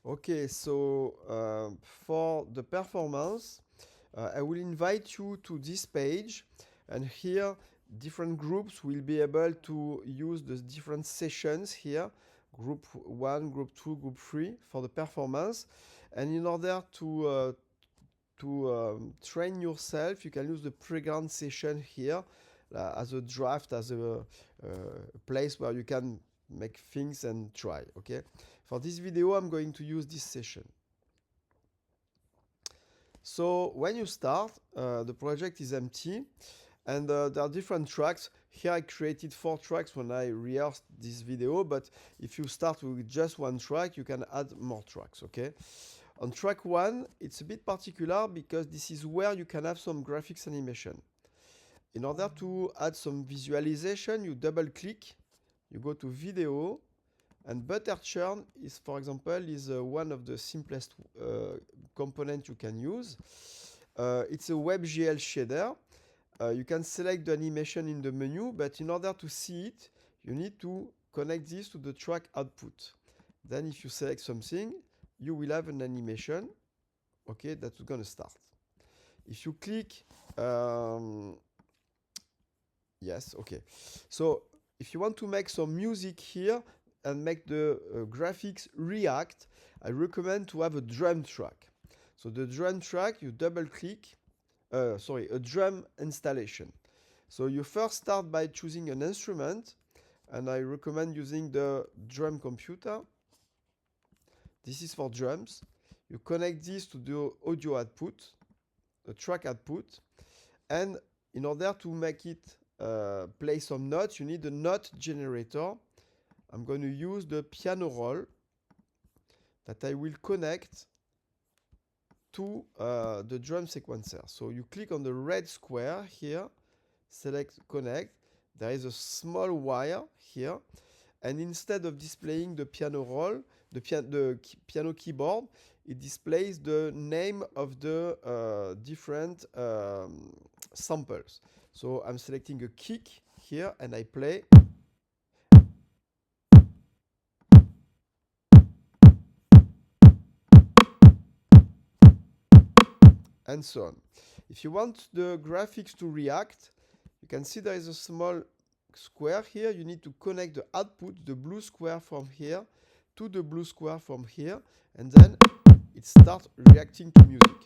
Okay, so for the performance, I will invite you to this page, and here different groups will be able to use the different sessions here, group 1, group 2, group 3 for the performance. And in order to train yourself, you can use the pre-ground session here as a draft, as a place where you can make things and try. Okay. For this video, I'm going to use this session. So when you start, the project is empty, and there are different tracks. Here I created 4 tracks when I rehearsed this video, but if you start with just one track, you can add more tracks. Okay. On track 1, it's a bit particular because this is where you can have some graphics animation. In order to add some visualization, you double click, you go to video, and butter churn is, for example, one of the simplest components you can use. It's a WebGL shader. You can select the animation in the menu, but in order to see it, you need to connect this to the track output. Then if you select something, you will have an animation, okay, that's going to start. If you click, yes, okay. So if you want to make some music here and make the graphics react, I recommend to have a drum track. So the drum track, you double click, a drum installation. So you first start by choosing an instrument, and I recommend using the drum computer. This is for drums. You connect this to the audio output, the track output, and in order to make it play some notes, you need a note generator. I'm going to use the piano roll that I will connect to the drum sequencer. So you click on the red square here, select connect. There is a small wire here, and instead of displaying the piano roll, the piano keyboard, it displays the name of the different samples. So I'm selecting a kick here, and I play. And so on. If you want the graphics to react, you can see there is a small square here. You need to connect the output, the blue square from here, to the blue square from here, and then it starts reacting to music.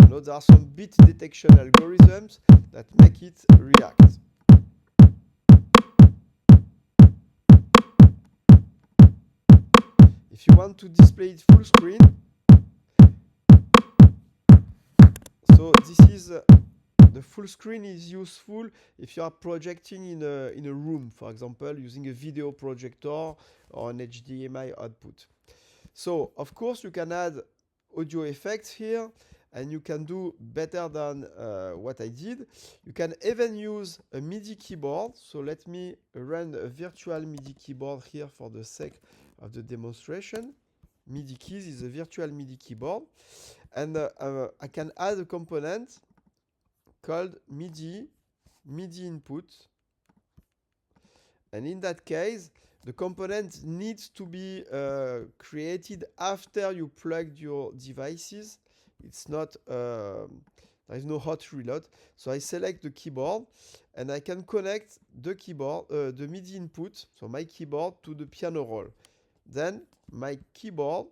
Now there are some beat detection algorithms that make it react. If you want to display it full screen, so this is the full screen is useful if you are projecting in a room, for example, using a video projector or an HDMI output. So of course you can add audio effects here, and you can do better than what I did. You can even use a MIDI keyboard. So let me run a virtual MIDI keyboard here for the sake of the demonstration. MIDI keys is a virtual MIDI keyboard, and I can add a component called MIDI input, and in that case the component needs to be created after you plugged your devices. It's not there is no hot reload. So I select the keyboard, and I can connect the keyboard, the MIDI input, so my keyboard, to the piano roll. Then my keyboard,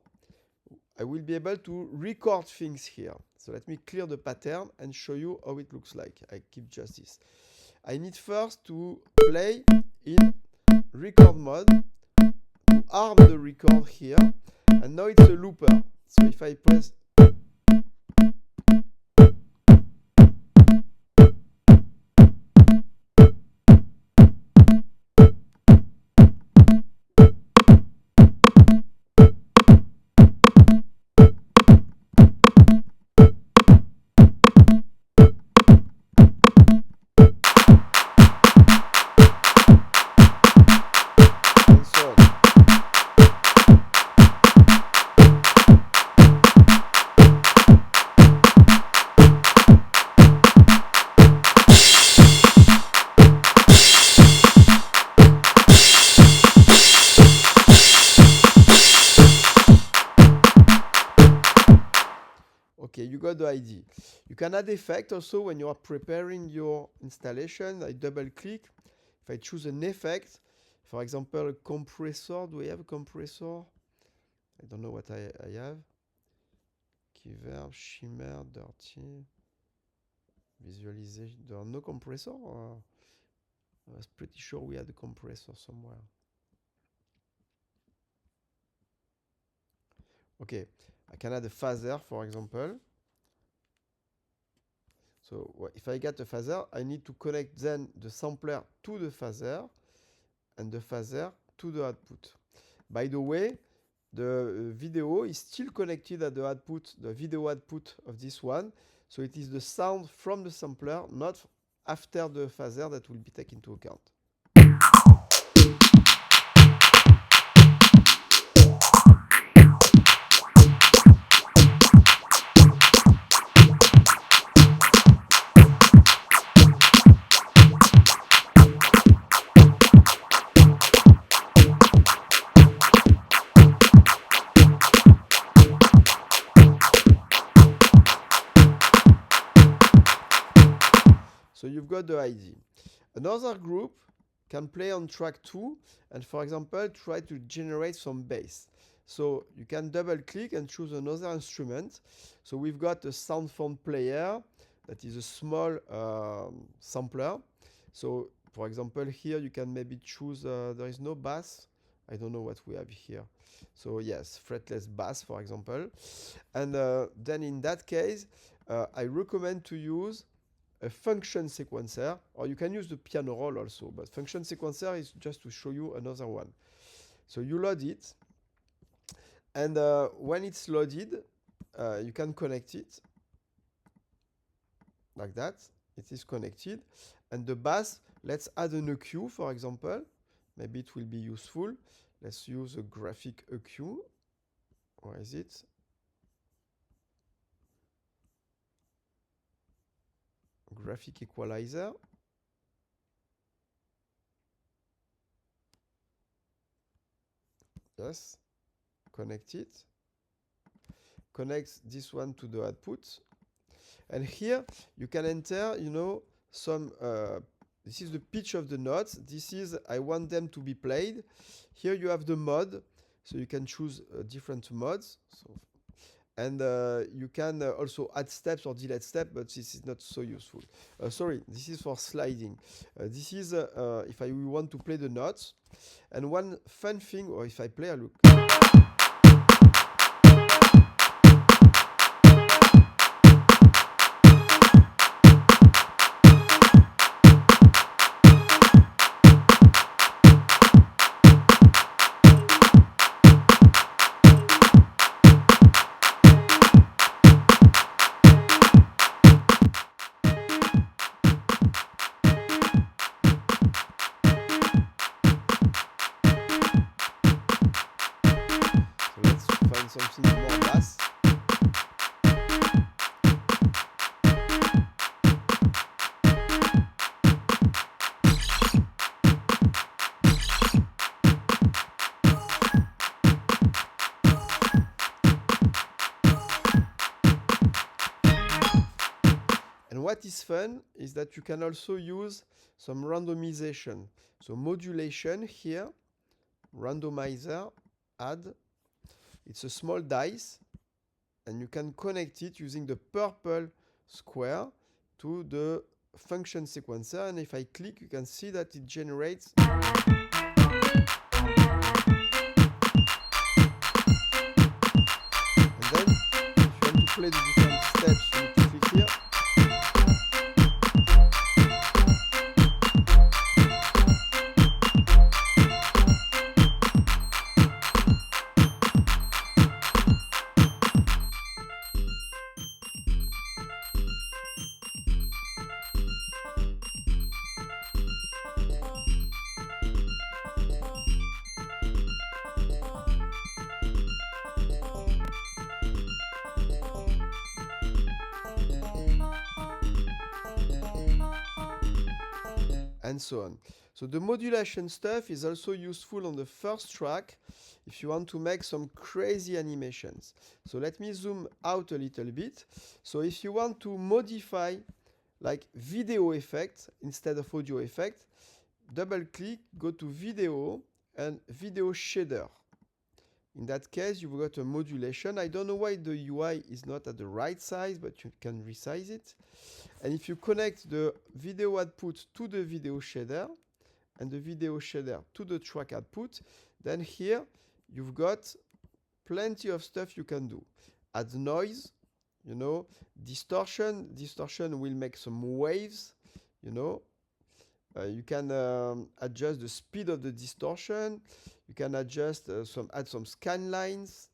I will be able to record things here. So let me clear the pattern and show you how it looks like. I keep just this. I need first to play in record mode, to arm the record here, and now it's a looper. So if I press got the ID. You can add effect also when you are preparing your installation. I double click. If I choose an effect, for example, a compressor. Do I have a compressor? I don't know what I have. Keyverb, shimmer, dirty, visualization. There are no compressor? I was pretty sure we had a compressor somewhere. Okay, I can add a phaser, for example. So if I get a phaser, I need to connect then the sampler to the phaser and the phaser to the output. By the way, the video is still connected at the output, the video output of this one. So it is the sound from the sampler, not after the phaser, that will be taken into account. So you've got the ID. Another group can play on track 2 and, for example, try to generate some bass. So you can double click and choose another instrument. So we've got a Soundfont player that is a small sampler. So for example, here you can maybe choose, there is no bass. I don't know what we have here. So yes, fretless bass, for example. And then in that case, I recommend to use a function sequencer, or you can use the piano roll also, but function sequencer is just to show you another one. So you load it, and when it's loaded, you can connect it like that. It is connected, and the bass, let's add an EQ, for example. Maybe it will be useful. Let's use a graphic EQ. Where is it? Graphic equalizer. Yes, connect it. Connect this one to the output. And here you can enter, some, this is the pitch of the notes. This is, I want them to be played. Here you have the mode, so you can choose different modes. And you can also add steps or delete steps, but this is not so useful. Sorry, this is for sliding. This is if I want to play the notes. And one fun thing, or if I play a look. Something more bass. And what is fun is that you can also use some randomization. So modulation here, randomizer, add. It's a small dice, and you can connect it using the purple square to the function sequencer. And if I click, you can see that it generates. And then, if you want to play the different steps, you need to click here. And so on. So the modulation stuff is also useful on the first track if you want to make some crazy animations. So let me zoom out a little bit. So if you want to modify like video effect instead of audio effect, double click, go to video and video shader. In that case, you've got a modulation. I don't know why the UI is not at the right size, but you can resize it. And if you connect the video output to the video shader and the video shader to the track output, then here you've got plenty of stuff you can do. Add noise, you know, distortion. Distortion will make some waves, you know. You can adjust the speed of the distortion. You can adjust add some scan lines,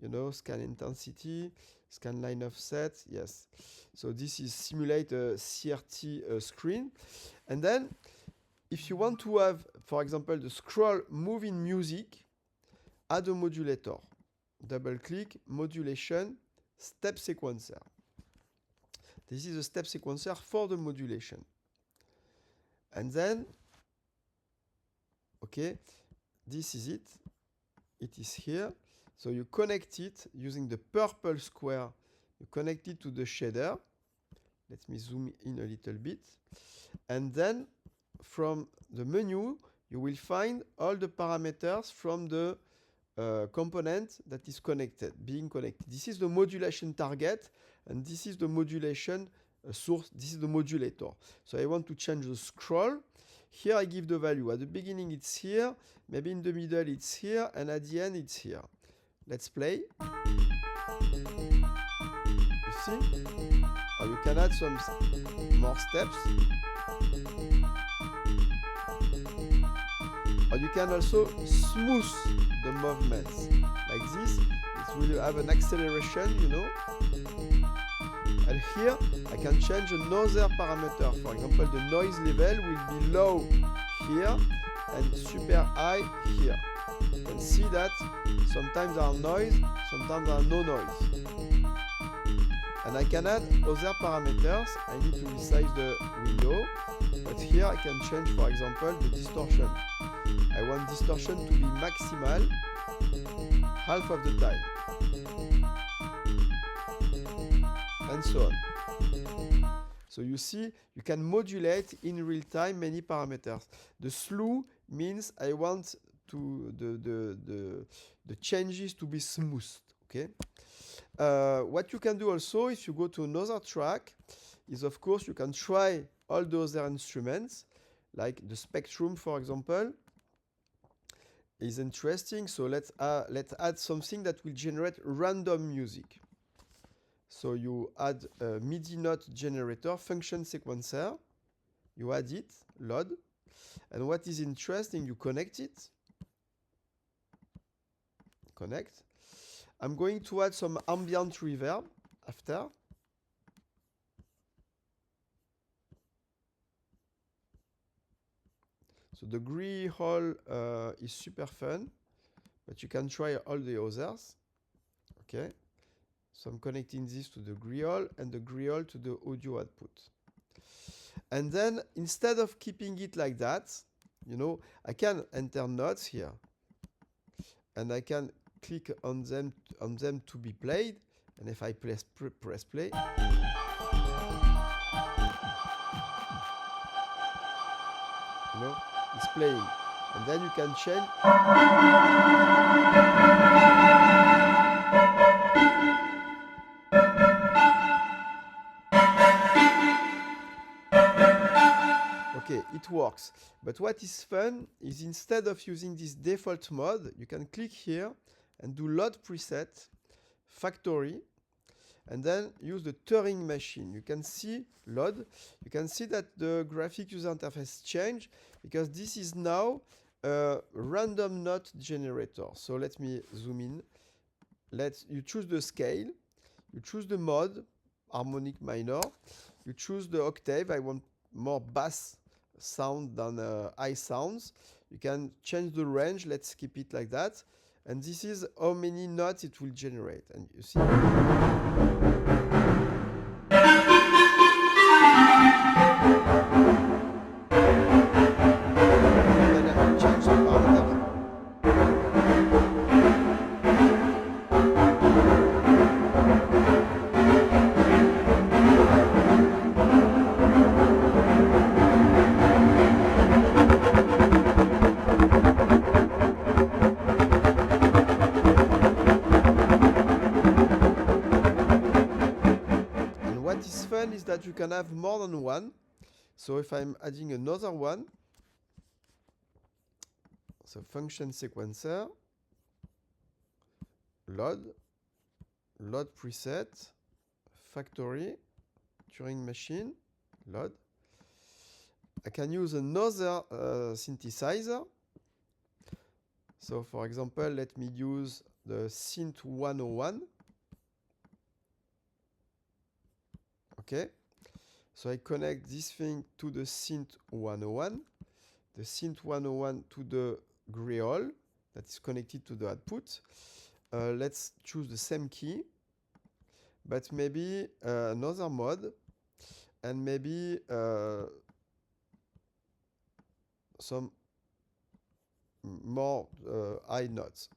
you know, scan intensity, scan line offset. Yes. So this is simulate a CRT screen. And then if you want to have, for example, the scroll moving music, add a modulator. Double click, modulation, step sequencer. This is a step sequencer for the modulation. And then, okay, this is it. It is here. So you connect it using the purple square. You connect it to the shader. Let me zoom in a little bit. And then from the menu, you will find all the parameters from the component that is being connected. This is the modulation target, and this is the modulation source. This is the modulator. So I want to change the scroll. Here I give the value. At the beginning it's here, maybe in the middle it's here, and at the end it's here. Let's play. You see? Or you can add some more steps. Or you can also smooth the movements like this. It will have an acceleration, you know. And here I can change another parameter. For example, the noise level will be low here and super high here. You can see that sometimes there are noise, sometimes there are no noise. And I can add other parameters. I need to resize the window, but here I can change, for example, the distortion. I want distortion to be maximal half of the time. And so on. So you see, you can modulate in real time many parameters. The slew means I want to the changes to be smooth. Okay. What you can do also, if you go to another track, is of course you can try all the other instruments, like the Spectrum, for example. Is interesting. So let's add something that will generate random music. So you add a MIDI note generator function sequencer. You add it, load. And what is interesting, you connect it. Connect. I'm going to add some ambient reverb after. So the Gree-Hall is super fun, but you can try all the others. Okay. So I'm connecting this to the Gree-Hall and the Gree-Hall to the audio output. And then instead of keeping it like that, you know, I can enter notes here, and I can click on them to be played. And if I press play, you know, it's playing. And then you can change. Okay, it works. But what is fun is instead of using this default mode, you can click here and do load preset, factory, and then use the Turing machine. You can see load. You can see that the graphic user interface changed because this is now a random note generator. So let me zoom in. You choose the scale, you choose the mode, harmonic minor, you choose the octave. I want more bass sound than high sounds. You can change the range. Let's keep it like that. And this is how many notes it will generate. And you see. that you can have more than one. So if I'm adding another one, so function sequencer, load preset, factory, Turing machine, load. I can use another synthesizer. So for example, let me use the Synth 101. Okay. So I connect this thing to the Synth 101, the Synth 101 to the Griol that is connected to the output. Let's choose the same key, but maybe another mode, and maybe some more high notes.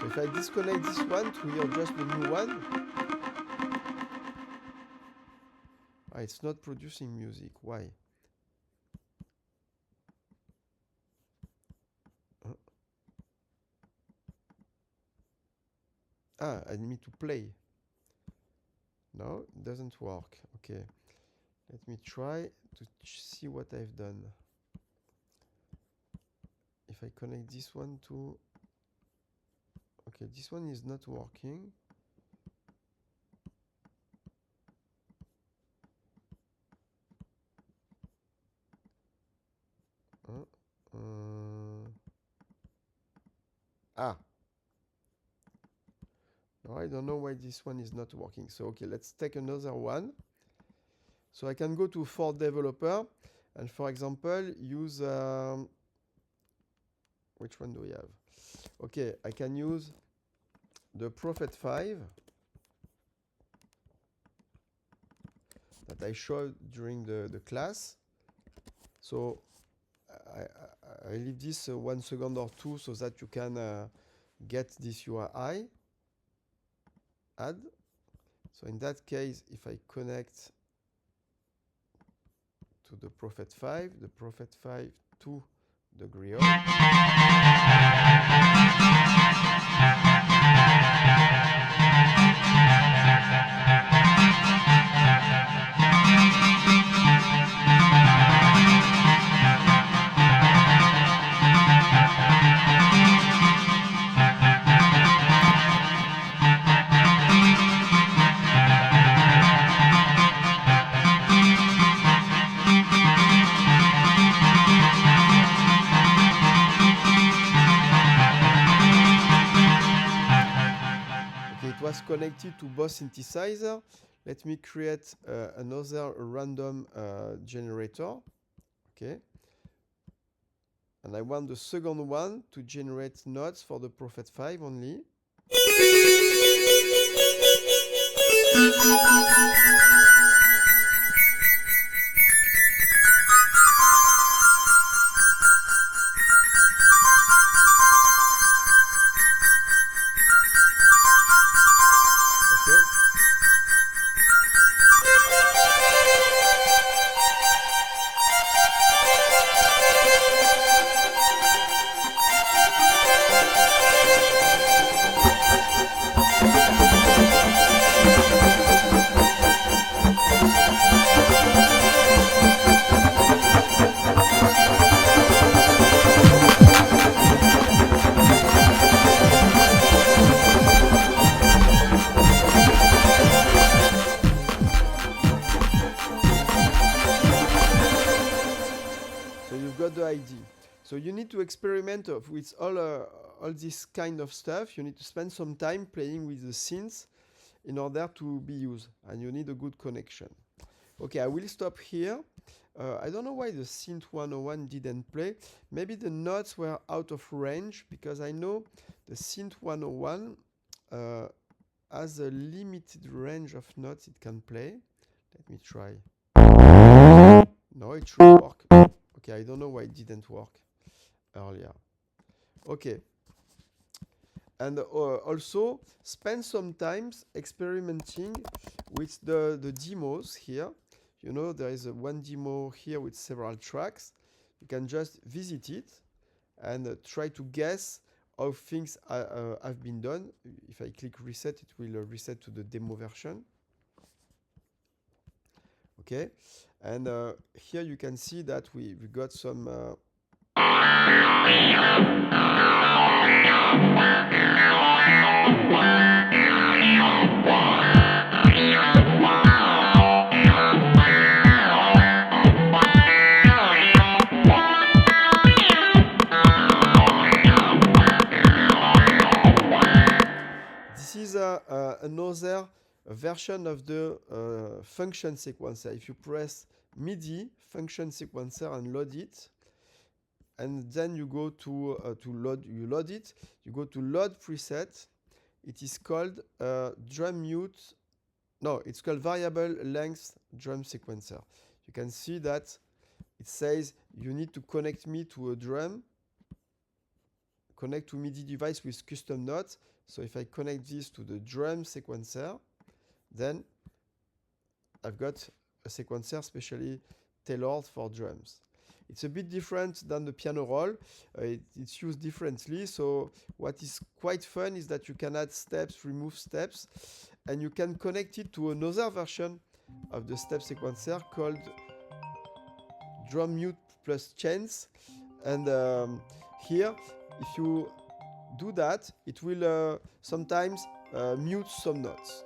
If I disconnect this one to hear just the new one, it's not producing music. Why? I need to play. No, it doesn't work. Okay. Let me try to see what I've done. If I connect this one to... Okay, this one is not working. No, I don't know why this one is not working. So, okay, let's take another one. So I can go to For Developer and, for example, use... which one do we have? Okay, I can use the Prophet 5 that I showed during the class. So I leave this 1 second or two so that you can get this URI. Add. So in that case, if I connect to the Prophet 5 to the Griot. Connected to both synthesizer. Let me create another random generator. Okay. And I want the second one to generate notes for the Prophet 5 only. So you need to experiment with all this kind of stuff. You need to spend some time playing with the synths in order to be used, and you need a good connection. Okay, I will stop here. I don't know why the Synth 101 didn't play. Maybe the notes were out of range, because I know the Synth 101 has a limited range of notes it can play. Let me try. No, it should work. Okay, I don't know why it didn't work earlier. Okay. And also spend some time experimenting with the demos here. You know, there is one demo here with several tracks. You can just visit it and try to guess how things have been done. If I click reset, it will reset to the demo version. Okay, and here you can see that we got some this is another version of the function sequencer. If you press MIDI function sequencer and load it, and then you go to load it, you go to load preset. It is called drum mute. No, it's called variable length drum sequencer. You can see that it says you need to connect me to a drum, connect to MIDI device with custom notes. So if I connect this to the drum sequencer, then I've got a sequencer specially tailored for drums. It's a bit different than the piano roll. It's used differently. So what is quite fun is that you can add steps, remove steps, and you can connect it to another version of the step sequencer called drum mute plus chains. And here, if you do that, it will sometimes mute some notes.